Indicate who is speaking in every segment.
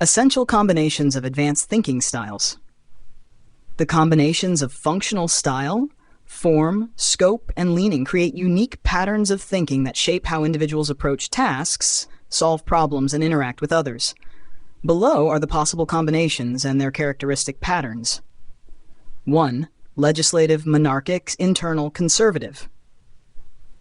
Speaker 1: Essential combinations of advanced thinking styles. The combinations of functional style, form, scope, and leaning create unique patterns of thinking that shape how individuals approach tasks, solve problems, and interact with others. Below are the possible combinations and their characteristic patterns. 1. Legislative, monarchic, internal, conservative.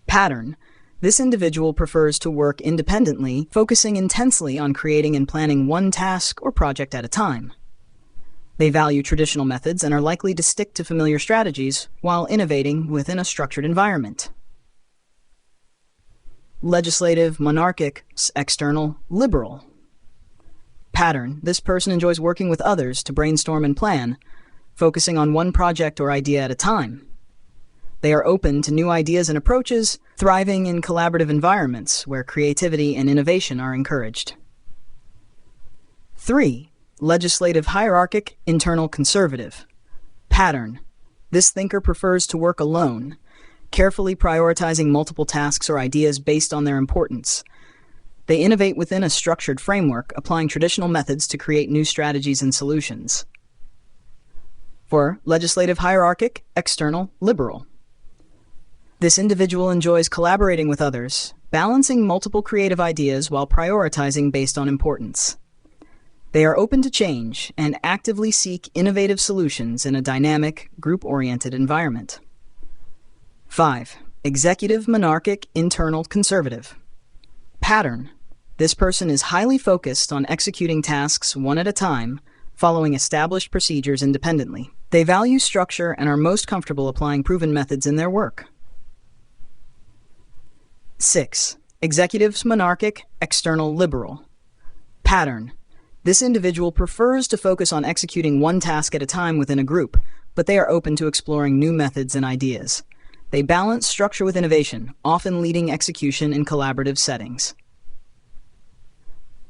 Speaker 1: Pattern. This individual prefers to work independently, focusing intensely on creating and planning one task or project at a time. They value traditional methods and are likely to stick to familiar strategies while innovating within a structured environment. Legislative, monarchic, external, liberal. Pattern. This person enjoys working with others to brainstorm and plan, focusing on one project or idea at a time. They are open to new ideas and approaches, thriving in collaborative environments where creativity and innovation are encouraged. 3. Legislative, hierarchic, internal, conservative. Pattern. This thinker prefers to work alone, carefully prioritizing multiple tasks or ideas based on their importance. They innovate within a structured framework, applying traditional methods to create new strategies and solutions. 4. Legislative, hierarchic, external, liberal. This individual enjoys collaborating with others, balancing multiple creative ideas while prioritizing based on importance. They are open to change and actively seek innovative solutions in a dynamic, group-oriented environment. 5. Executive, monarchic, internal, conservative. Pattern. This person is highly focused on executing tasks one at a time, following established procedures independently. They value structure and are most comfortable applying proven methods in their work. 6. Executives, monarchic, external, liberal. Pattern. This individual prefers to focus on executing one task at a time within a group, but they are open to exploring new methods and ideas. They balance structure with innovation, often leading execution in collaborative settings.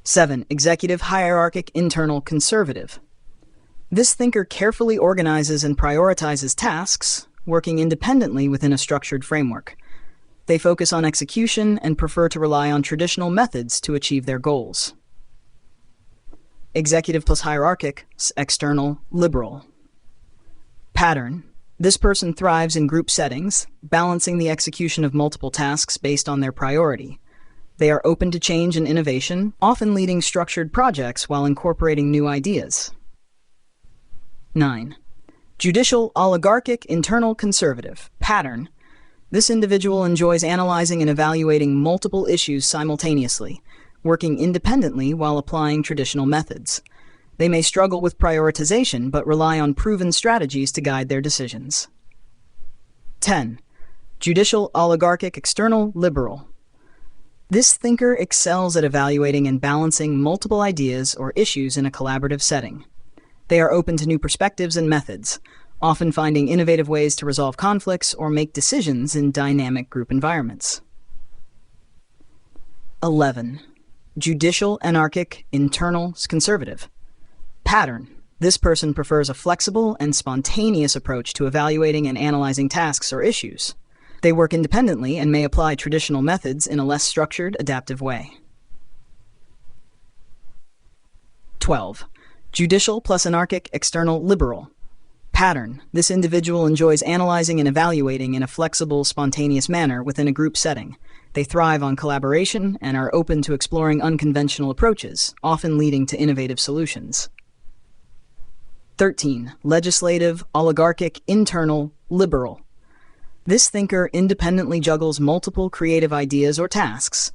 Speaker 1: 7. Executive, hierarchic, internal, conservative. This thinker carefully organizes and prioritizes tasks, working independently within a structured framework. They focus on execution and prefer to rely on traditional methods to achieve their goals. Executive plus hierarchic, external, liberal. Pattern. This person thrives in group settings, balancing the execution of multiple tasks based on their priority. They are open to change and innovation, often leading structured projects while incorporating new ideas. 9. Judicial, oligarchic, internal, conservative. Pattern. This individual enjoys analyzing and evaluating multiple issues simultaneously, working independently while applying traditional methods. They may struggle with prioritization but rely on proven strategies to guide their decisions. 10. Judicial, oligarchic, external, liberal. This thinker excels at evaluating and balancing multiple ideas or issues in a collaborative setting. They are open to new perspectives and methods, often finding innovative ways to resolve conflicts or make decisions in dynamic group environments. 11. Judicial, anarchic, internal, conservative. Pattern. This person prefers a flexible and spontaneous approach to evaluating and analyzing tasks or issues. They work independently and may apply traditional methods in a less structured, adaptive way. 12. Judicial plus anarchic, external, liberal. Pattern. This individual enjoys analyzing and evaluating in a flexible, spontaneous manner within a group setting. They thrive on collaboration and are open to exploring unconventional approaches, often leading to innovative solutions. 13. Legislative, oligarchic, internal, liberal. This thinker independently juggles multiple creative ideas or tasks,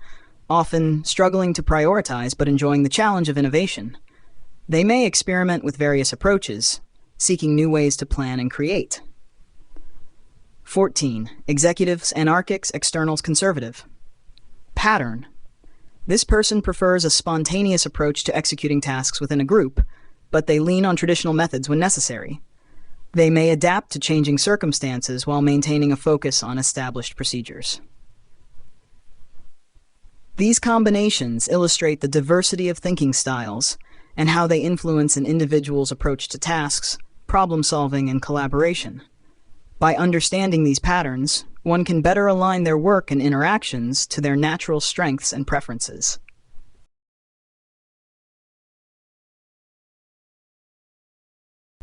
Speaker 1: often struggling to prioritize but enjoying the challenge of innovation. They may experiment with various approaches, seeking new ways to plan and create. 14. Executives, anarchics, externals, conservative. Pattern. This person prefers a spontaneous approach to executing tasks within a group, but they lean on traditional methods when necessary. They may adapt to changing circumstances while maintaining a focus on established procedures. These combinations illustrate the diversity of thinking styles and how they influence an individual's approach to tasks, problem-solving, and collaboration. By understanding these patterns, one can better align their work and interactions to their natural strengths and preferences.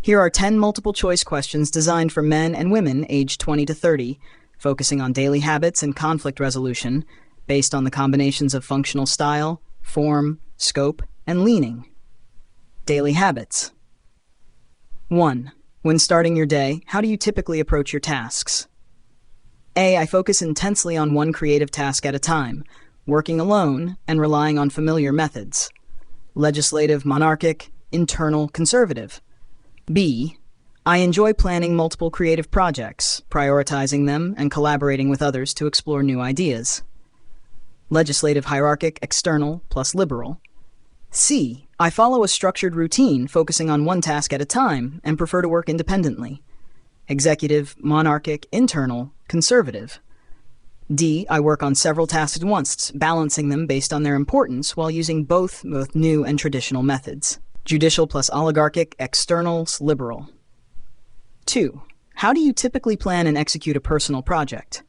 Speaker 1: Here are 10 multiple-choice questions designed for men and women aged 20 to 30, focusing on daily habits and conflict resolution, based on the combinations of functional style, form, scope, and leaning. Daily habits. 1. When starting your day, how do you typically approach your tasks? A. I focus intensely on one creative task at a time, working alone and relying on familiar methods. Legislative, monarchic, internal, conservative. B. I enjoy planning multiple creative projects, prioritizing them, and collaborating with others to explore new ideas. Legislative, hierarchic, external, plus liberal. C. I follow a structured routine, focusing on one task at a time, and prefer to work independently. Executive, monarchic, internal, conservative. D. I work on several tasks at once, balancing them based on their importance while using both new and traditional methods. Judicial plus oligarchic, externals, liberal. 2. How do you typically plan and execute a personal project?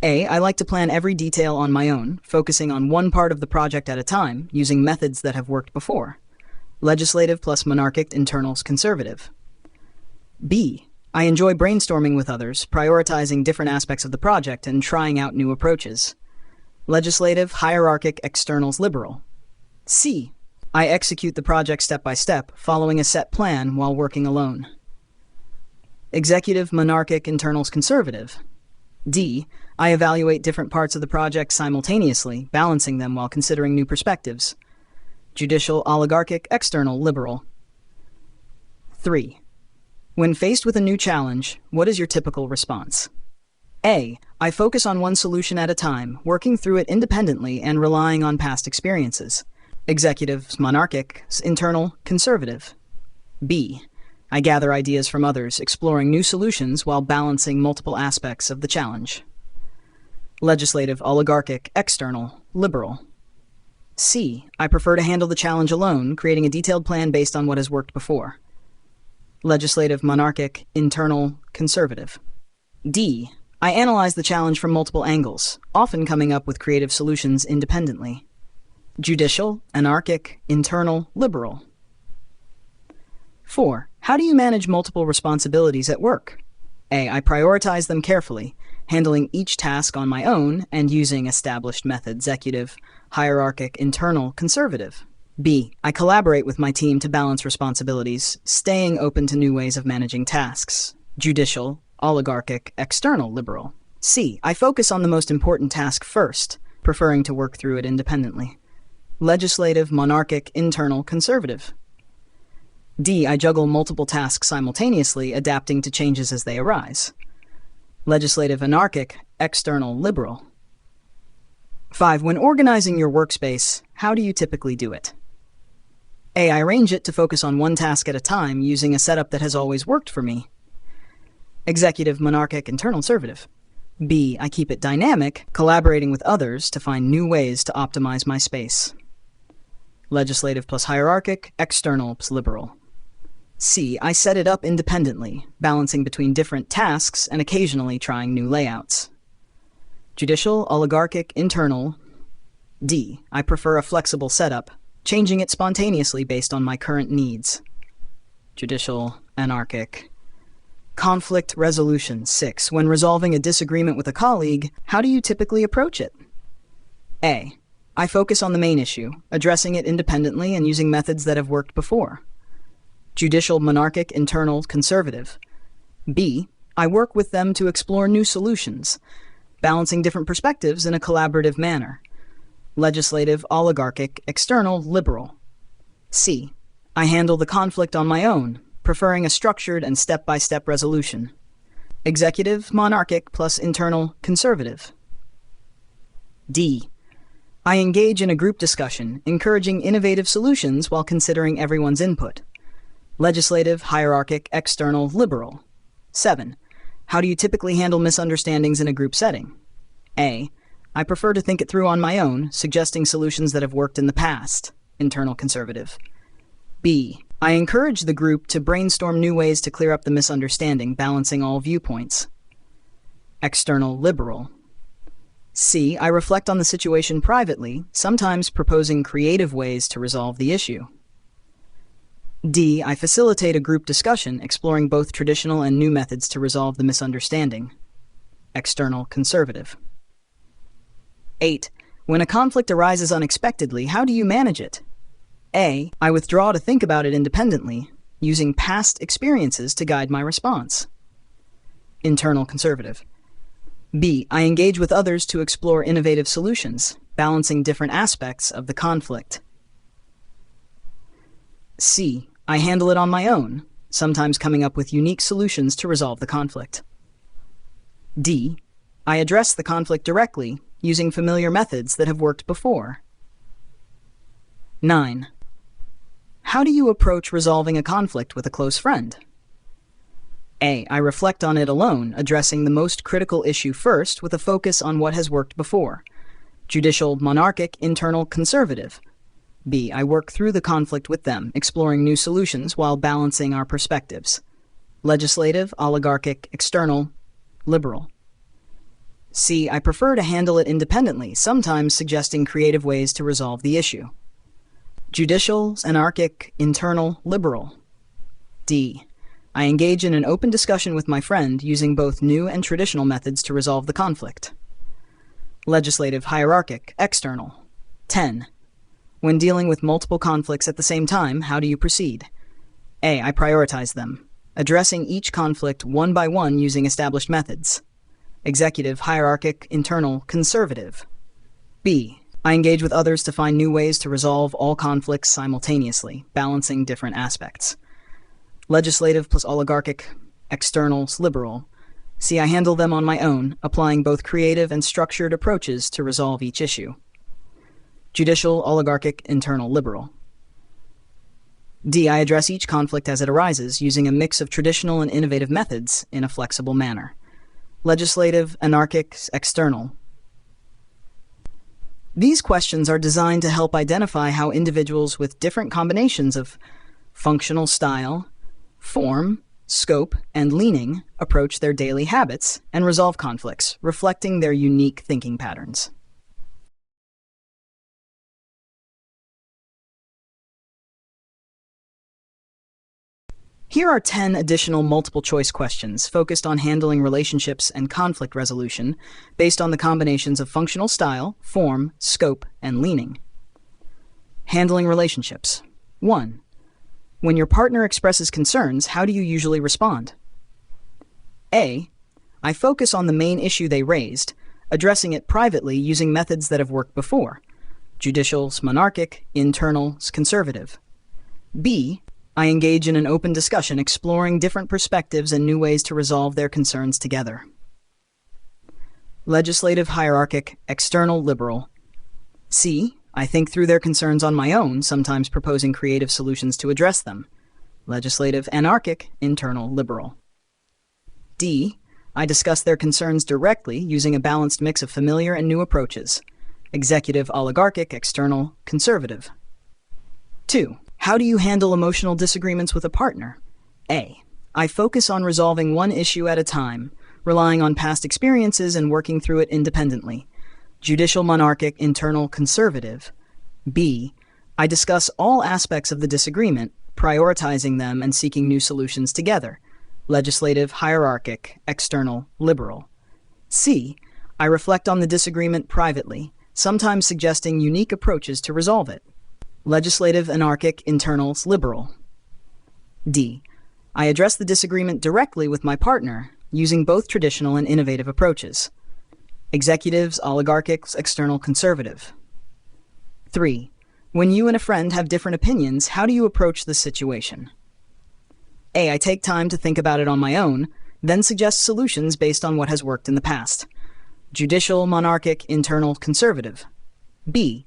Speaker 1: A. I like to plan every detail on my own, focusing on one part of the project at a time, using methods that have worked before. Legislative plus monarchic, internals, conservative. B. I enjoy brainstorming with others, prioritizing different aspects of the project and trying out new approaches. Legislative, hierarchic, externals, liberal. C. I execute the project step by step, following a set plan while working alone. Executive, monarchic, internals, conservative. D. I evaluate different parts of the project simultaneously, balancing them while considering new perspectives. Judicial, oligarchic, external, liberal. 3. When faced with a new challenge, what is your typical response? A. I focus on one solution at a time, working through it independently and relying on past experiences. Executive, monarchic, internal, conservative. B. I gather ideas from others, exploring new solutions while balancing multiple aspects of the challenge. Legislative, oligarchic, external, liberal. C. I prefer to handle the challenge alone, creating a detailed plan based on what has worked before. Legislative, monarchic, internal, conservative. D. I analyze the challenge from multiple angles, often coming up with creative solutions independently. Judicial, anarchic, internal, liberal. 4. How do you manage multiple responsibilities at work? A. I prioritize them carefully, handling each task on my own and using established methods. Executive, hierarchic, internal, conservative. B. I collaborate with my team to balance responsibilities, staying open to new ways of managing tasks. Judicial, oligarchic, external, liberal. C. I focus on the most important task first, preferring to work through it independently. Legislative, monarchic, internal, conservative. D. I juggle multiple tasks simultaneously, adapting to changes as they arise. Legislative, anarchic, external, liberal. 5. When organizing your workspace, how do you typically do it? A. I arrange it to focus on one task at a time, using a setup that has always worked for me. Executive, monarchic, internal, conservative. B. I keep it dynamic, collaborating with others to find new ways to optimize my space. Legislative plus hierarchic, external plus liberal. C. I set it up independently, balancing between different tasks and occasionally trying new layouts. Judicial, oligarchic, internal. D. I prefer a flexible setup, changing it spontaneously based on my current needs. Judicial, anarchic. Conflict resolution. 6. When resolving a disagreement with a colleague, how do you typically approach it? A. I focus on the main issue, addressing it independently and using methods that have worked before. Judicial, monarchic, internal, conservative. B. I work with them to explore new solutions, balancing different perspectives in a collaborative manner. Legislative, oligarchic, external, liberal. C. I handle the conflict on my own, preferring a structured and step-by-step resolution. Executive, monarchic, plus internal, conservative. D. I engage in a group discussion, encouraging innovative solutions while considering everyone's input. Legislative, hierarchic, external, liberal. 7. How do you typically handle misunderstandings in a group setting? A. I prefer to think it through on my own, suggesting solutions that have worked in the past. Internal, conservative. B. I encourage the group to brainstorm new ways to clear up the misunderstanding, balancing all viewpoints. External, liberal. C. I reflect on the situation privately, sometimes proposing creative ways to resolve the issue. D. I facilitate a group discussion exploring both traditional and new methods to resolve the misunderstanding. External conservative. 8. When a conflict arises unexpectedly, how do you manage it? A. I withdraw to think about it independently, using past experiences to guide my response. Internal conservative. B. I engage with others to explore innovative solutions, balancing different aspects of the conflict. C. I handle it on my own, sometimes coming up with unique solutions to resolve the conflict. D. I address the conflict directly, using familiar methods that have worked before. 9. How do you approach resolving a conflict with a close friend? A. I reflect on it alone, addressing the most critical issue first with a focus on what has worked before. Judicial, monarchic, internal, conservative. B. I work through the conflict with them, exploring new solutions while balancing our perspectives. Legislative, oligarchic, external, liberal. C. I prefer to handle it independently, sometimes suggesting creative ways to resolve the issue. Judicial, anarchic, internal, liberal. D. I engage in an open discussion with my friend using both new and traditional methods to resolve the conflict. Legislative, hierarchic, external. 10. When dealing with multiple conflicts at the same time, how do you proceed? A. I prioritize them, addressing each conflict one by one using established methods. Executive, hierarchic, internal, conservative. B. I engage with others to find new ways to resolve all conflicts simultaneously, balancing different aspects. Legislative plus oligarchic, externals, liberal. C. I handle them on my own, applying both creative and structured approaches to resolve each issue. Judicial, oligarchic, internal, liberal. D. I address each conflict as it arises, using a mix of traditional and innovative methods in a flexible manner. Legislative, anarchic, external. These questions are designed to help identify how individuals with different combinations of functional style, form, scope, and leaning approach their daily habits and resolve conflicts, reflecting their unique thinking patterns. Here are 10 additional multiple-choice questions focused on handling relationships and conflict resolution based on the combinations of functional style, form, scope, and leaning. Handling relationships. 1. When your partner expresses concerns, how do you usually respond? A. I focus on the main issue they raised, addressing it privately using methods that have worked before. Judicial, monarchic, internal, conservative. B. I engage in an open discussion exploring different perspectives and new ways to resolve their concerns together. Legislative, hierarchic, external, liberal. C. I think through their concerns on my own, sometimes proposing creative solutions to address them. Legislative, anarchic, internal, liberal. D. I discuss their concerns directly using a balanced mix of familiar and new approaches. Executive, oligarchic, external, conservative. 2. How do you handle emotional disagreements with a partner? A. I focus on resolving one issue at a time, relying on past experiences and working through it independently. Judicial, monarchic, internal, conservative. B. I discuss all aspects of the disagreement, prioritizing them and seeking new solutions together. Legislative, hierarchic, external, liberal. C. I reflect on the disagreement privately, sometimes suggesting unique approaches to resolve it. Legislative, anarchic, internals, liberal. D. I address the disagreement directly with my partner, using both traditional and innovative approaches. Executives, oligarchics, external, conservative. 3. When you and a friend have different opinions, how do you approach the situation? A. I take time to think about it on my own, then suggest solutions based on what has worked in the past. Judicial, monarchic, internal, conservative. B.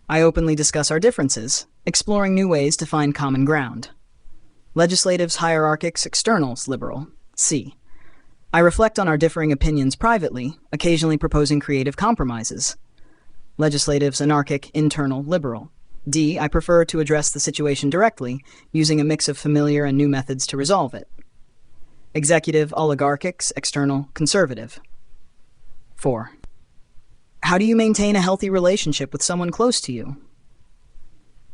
Speaker 1: I openly discuss our differences, exploring new ways to find common ground. Legislatives, hierarchics, externals, liberal. C. I reflect on our differing opinions privately, occasionally proposing creative compromises. Legislatives, anarchic, internal, liberal. D. I prefer to address the situation directly, using a mix of familiar and new methods to resolve it. Executive, oligarchics, external, conservative. 4. How do you maintain a healthy relationship with someone close to you?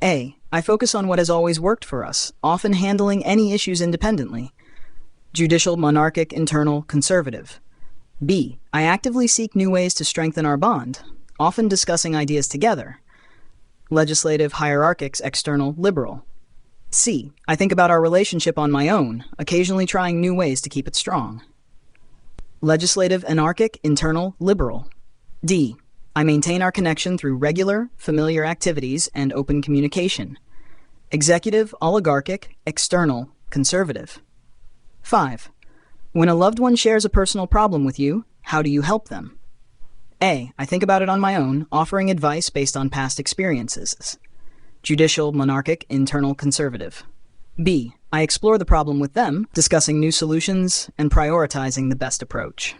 Speaker 1: A. I focus on what has always worked for us, often handling any issues independently. Judicial, monarchic, internal, conservative. B. I actively seek new ways to strengthen our bond, often discussing ideas together. Legislative, hierarchic, external, liberal. C. I think about our relationship on my own, occasionally trying new ways to keep it strong. Legislative, anarchic, internal, liberal. D. I maintain our connection through regular, familiar activities and open communication. Executive, oligarchic, external, conservative. 5. When a loved one shares a personal problem with you, how do you help them? A. I think about it on my own, offering advice based on past experiences. Judicial, monarchic, internal, conservative. B. I explore the problem with them, discussing new solutions and prioritizing the best approach.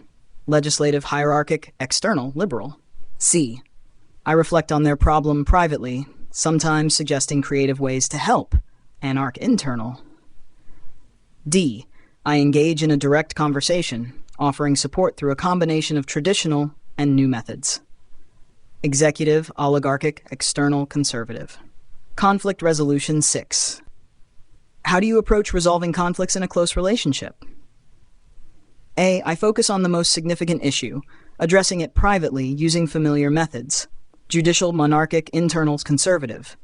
Speaker 1: Legislative, hierarchic, external, liberal. C. I reflect on their problem privately, sometimes suggesting creative ways to help. Anarchic, internal. D. I engage in a direct conversation, offering support through a combination of traditional and new methods. Executive, oligarchic, external, conservative. Conflict resolution 6. How do you approach resolving conflicts in a close relationship? A. I focus on the most significant issue, addressing it privately using familiar methods. Judicial, monarchic, internal, conservative.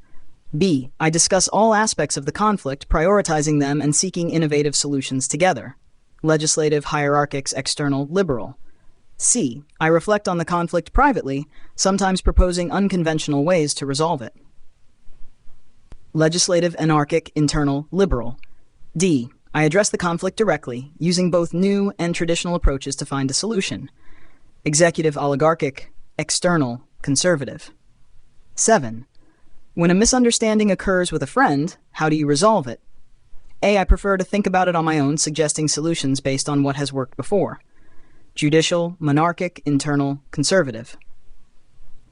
Speaker 1: B. I discuss all aspects of the conflict, prioritizing them and seeking innovative solutions together. Legislative, hierarchic, external, liberal. C. I reflect on the conflict privately, sometimes proposing unconventional ways to resolve it. Legislative, anarchic, internal, liberal. D. I address the conflict directly, using both new and traditional approaches to find a solution. Executive, oligarchic, external, conservative. 7. When a misunderstanding occurs with a friend, how do you resolve it? A. I prefer to think about it on my own, suggesting solutions based on what has worked before. Judicial, monarchic, internal, conservative.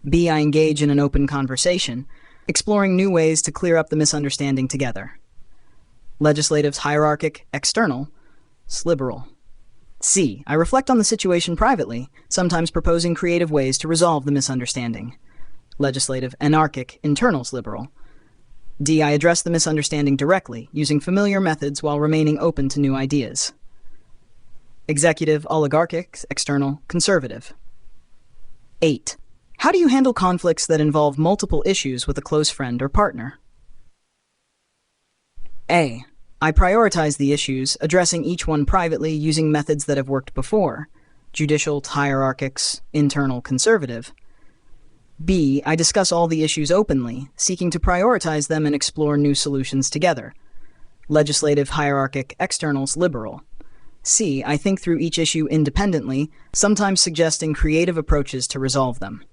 Speaker 1: B. I engage in an open conversation, exploring new ways to clear up the misunderstanding together. Legislative, hierarchic, external, liberal. C. I reflect on the situation privately, sometimes proposing creative ways to resolve the misunderstanding. Legislative, anarchic, internal, liberal. D. I address the misunderstanding directly, using familiar methods while remaining open to new ideas. Executive, oligarchic, external, conservative. 8. How do you handle conflicts that involve multiple issues with a close friend or partner? A. I prioritize the issues, addressing each one privately using methods that have worked before. Judicial, hierarchics, internal, conservative. B. I discuss all the issues openly, seeking to prioritize them and explore new solutions together. Legislative, hierarchic, externals, liberal. C. I think through each issue independently, sometimes suggesting creative approaches to resolve them.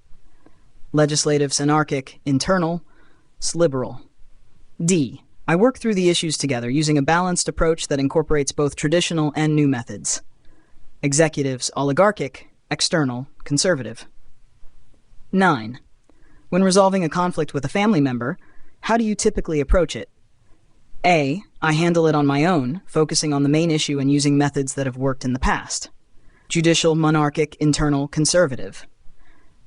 Speaker 1: Legislative, anarchic, internal, liberal. D. I work through the issues together using a balanced approach that incorporates both traditional and new methods. Executives, oligarchic, external, conservative. 9. When resolving a conflict with a family member, how do you typically approach it? A. I handle it on my own, focusing on the main issue and using methods that have worked in the past. Judicial, monarchic, internal, conservative.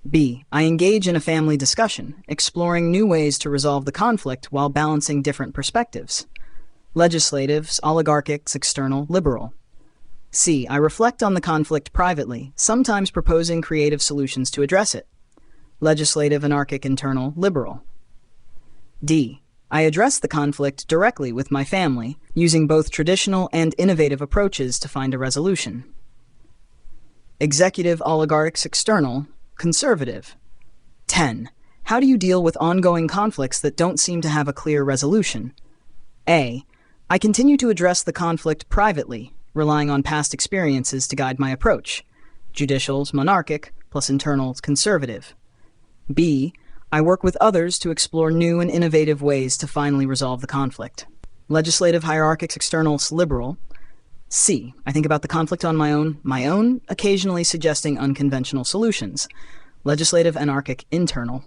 Speaker 1: B. I engage in a family discussion, exploring new ways to resolve the conflict while balancing different perspectives. Legislatives, oligarchics, external, liberal. C. I reflect on the conflict privately, sometimes proposing creative solutions to address it. Legislative, anarchic, internal, liberal. D. I address the conflict directly with my family, using both traditional and innovative approaches to find a resolution. Executive, oligarchics, external, conservative. 10. How do you deal with ongoing conflicts that don't seem to have a clear resolution? A. I continue to address the conflict privately, relying on past experiences to guide my approach. Judicials, monarchic, plus internals, conservative. B. I work with others to explore new and innovative ways to finally resolve the conflict. Legislative, hierarchics, externals, liberal. C. I think about the conflict on my own, occasionally suggesting unconventional solutions. Legislative, anarchic, internal.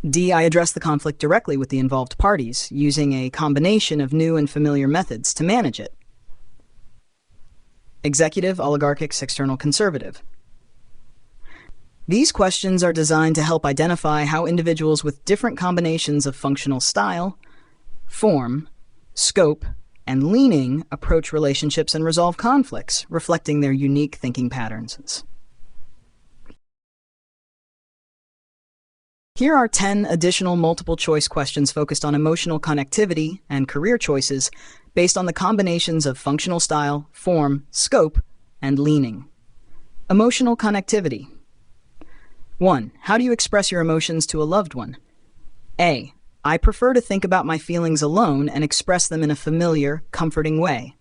Speaker 1: D. I address the conflict directly with the involved parties, using a combination of new and familiar methods to manage it. Executive, oligarchics, external, conservative. These questions are designed to help identify how individuals with different combinations of functional style, Form, scope, and leaning approach relationships and resolve conflicts, reflecting their unique thinking patterns. Here are 10 additional multiple-choice questions focused on emotional connectivity and career choices based on the combinations of functional style, form, scope, and leaning. Emotional connectivity. 1. How do you express your emotions to a loved one? A. I prefer to think about my feelings alone and express them in a familiar, comforting way.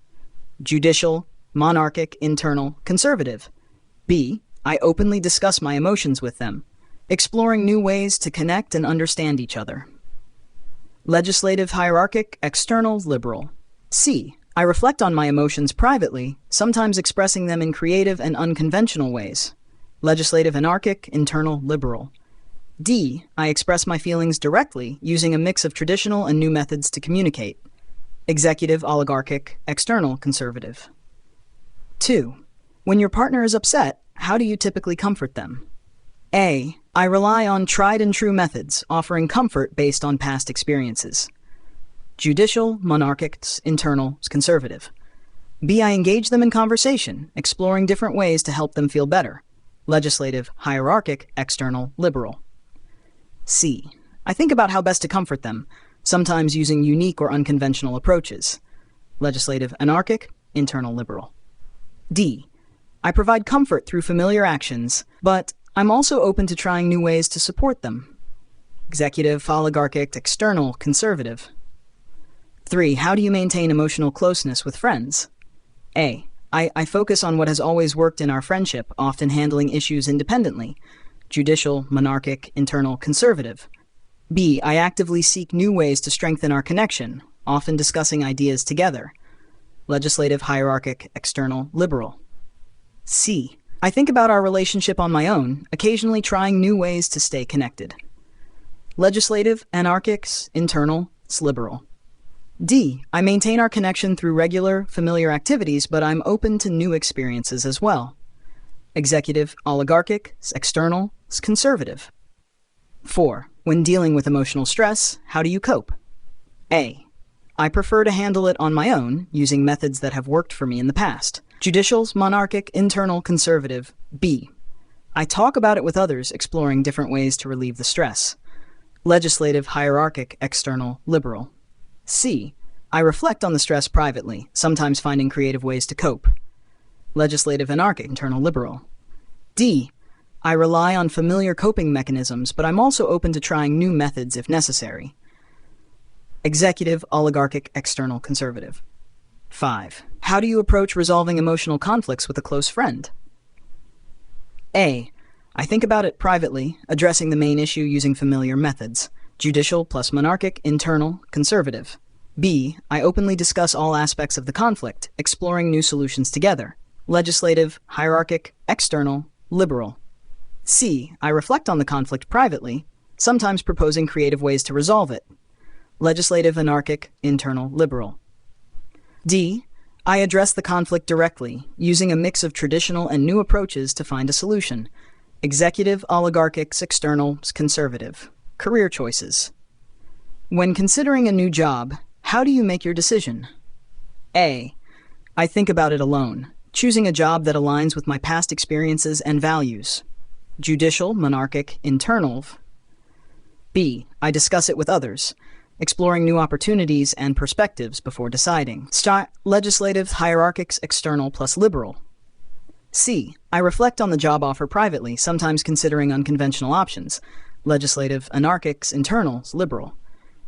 Speaker 1: Judicial, monarchic, internal, conservative. B. I openly discuss my emotions with them, exploring new ways to connect and understand each other. Legislative, hierarchic, external, liberal. C. I reflect on my emotions privately, sometimes expressing them in creative and unconventional ways. Legislative, anarchic, internal, liberal. D. I express my feelings directly, using a mix of traditional and new methods to communicate. Executive, oligarchic, external, conservative. 2. When your partner is upset, how do you typically comfort them? A. I rely on tried-and-true methods, offering comfort based on past experiences. Judicial, monarchic, internal, conservative. B. I engage them in conversation, exploring different ways to help them feel better. Legislative, hierarchic, external, liberal. C. I think about how best to comfort them, sometimes using unique or unconventional approaches. Legislative, anarchic, internal, liberal. D. I provide comfort through familiar actions, but I'm also open to trying new ways to support them. Executive, oligarchic, external, conservative. 3. How do you maintain emotional closeness with friends? A. I focus on what has always worked in our friendship, often handling issues independently. Judicial, monarchic, internal, conservative. B. I actively seek new ways to strengthen our connection, often discussing ideas together. Legislative, hierarchic, external, liberal. C. I think about our relationship on my own, occasionally trying new ways to stay connected. Legislative, anarchic, internal, liberal. D. I maintain our connection through regular, familiar activities, but I'm open to new experiences as well. Executive, oligarchic, external, conservative. 4. When dealing with emotional stress, how do you cope? A. I prefer to handle it on my own, using methods that have worked for me in the past. Judicial, monarchic, internal, conservative. B. I talk about it with others, exploring different ways to relieve the stress. Legislative, hierarchic, external, liberal. C. I reflect on the stress privately, sometimes finding creative ways to cope. Legislative, anarchic, internal, liberal. D. I rely on familiar coping mechanisms, but I'm also open to trying new methods if necessary. Executive, oligarchic, external, conservative. 5. How do you approach resolving emotional conflicts with a close friend? A. I think about it privately, addressing the main issue using familiar methods. Judicial plus monarchic, internal, conservative. B. I openly discuss all aspects of the conflict, exploring new solutions together. Legislative, hierarchic, external, liberal. C. I reflect on the conflict privately, sometimes proposing creative ways to resolve it. Legislative, anarchic, internal, liberal. D. I address the conflict directly, using a mix of traditional and new approaches to find a solution. Executive, oligarchic, external, conservative. Career choices. When considering a new job, how do you make your decision? A. I think about it alone, choosing a job that aligns with my past experiences and values. Judicial, monarchic, internal. B. I discuss it with others, exploring new opportunities and perspectives before deciding. Legislative, hierarchic, external plus liberal. C. I reflect on the job offer privately, sometimes considering unconventional options. Legislative, anarchic, internal, liberal.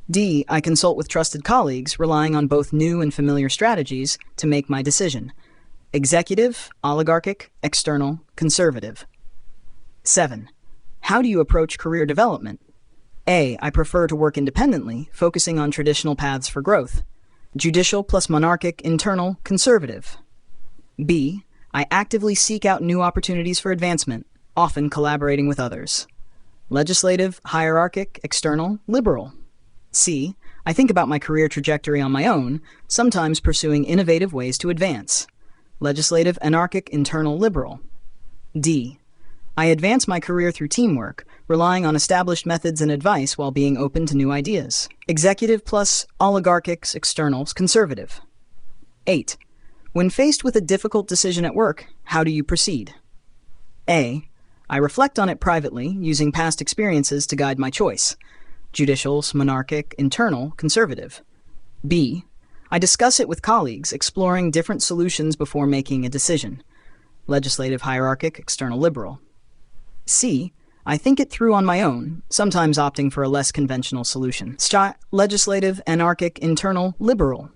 Speaker 1: D. I consult with trusted colleagues, relying on both new and familiar strategies to make my decision. Executive, oligarchic, external, conservative. 7. How do you approach career development? A. I prefer to work independently, focusing on traditional paths for growth. Judicial plus monarchic, internal, conservative. B. I actively seek out new opportunities for advancement, often collaborating with others. Legislative, hierarchic, external, liberal. C. I think about my career trajectory on my own, sometimes pursuing innovative ways to advance. Legislative, anarchic, internal, liberal. D. I advance my career through teamwork, relying on established methods and advice while being open to new ideas. Executive plus oligarchic, externals, conservative. 8. When faced with a difficult decision at work, how do you proceed? A. I reflect on it privately, using past experiences to guide my choice. Judicial, monarchic, internal, conservative. B. I discuss it with colleagues, exploring different solutions before making a decision. Legislative, hierarchic, external, liberal. C. I think it through on my own, sometimes opting for a less conventional solution. Legislative, anarchic, internal, liberal.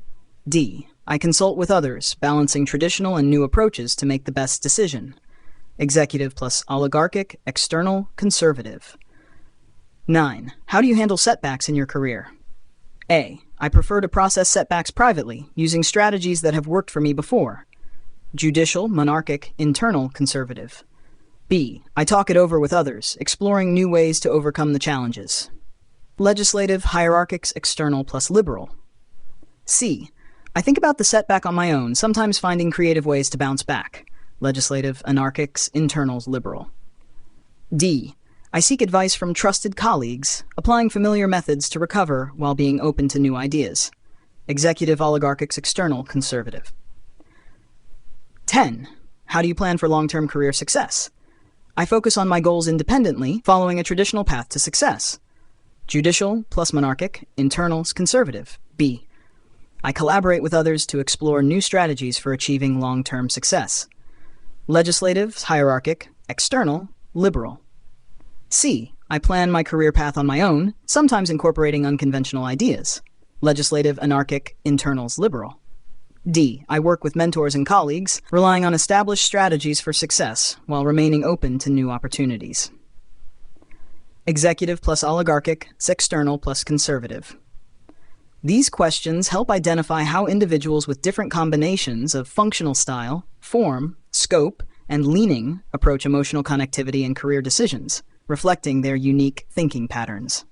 Speaker 1: D. I consult with others, balancing traditional and new approaches to make the best decision. Executive plus oligarchic, external, conservative. 9. How do you handle setbacks in your career? A. I prefer to process setbacks privately, using strategies that have worked for me before. Judicial, monarchic, internal, conservative. B. I talk it over with others, exploring new ways to overcome the challenges. Legislative, hierarchics, external plus liberal. C. I think about the setback on my own, sometimes finding creative ways to bounce back. Legislative, anarchics, internals, liberal. D. I seek advice from trusted colleagues, applying familiar methods to recover while being open to new ideas. Executive, oligarchics, external, conservative. 10. How do you plan for long-term career success? I focus on my goals independently, following a traditional path to success. Judicial plus monarchic, internals, conservative. B. I collaborate with others to explore new strategies for achieving long-term success. Legislative, hierarchic, external, liberal. C. I plan my career path on my own, sometimes incorporating unconventional ideas. Legislative, anarchic, internals, liberal. D. I work with mentors and colleagues, relying on established strategies for success while remaining open to new opportunities. Executive plus oligarchic, external plus conservative. These questions help identify how individuals with different combinations of functional style, form, scope, and leaning approach emotional connectivity and career decisions, reflecting their unique thinking patterns.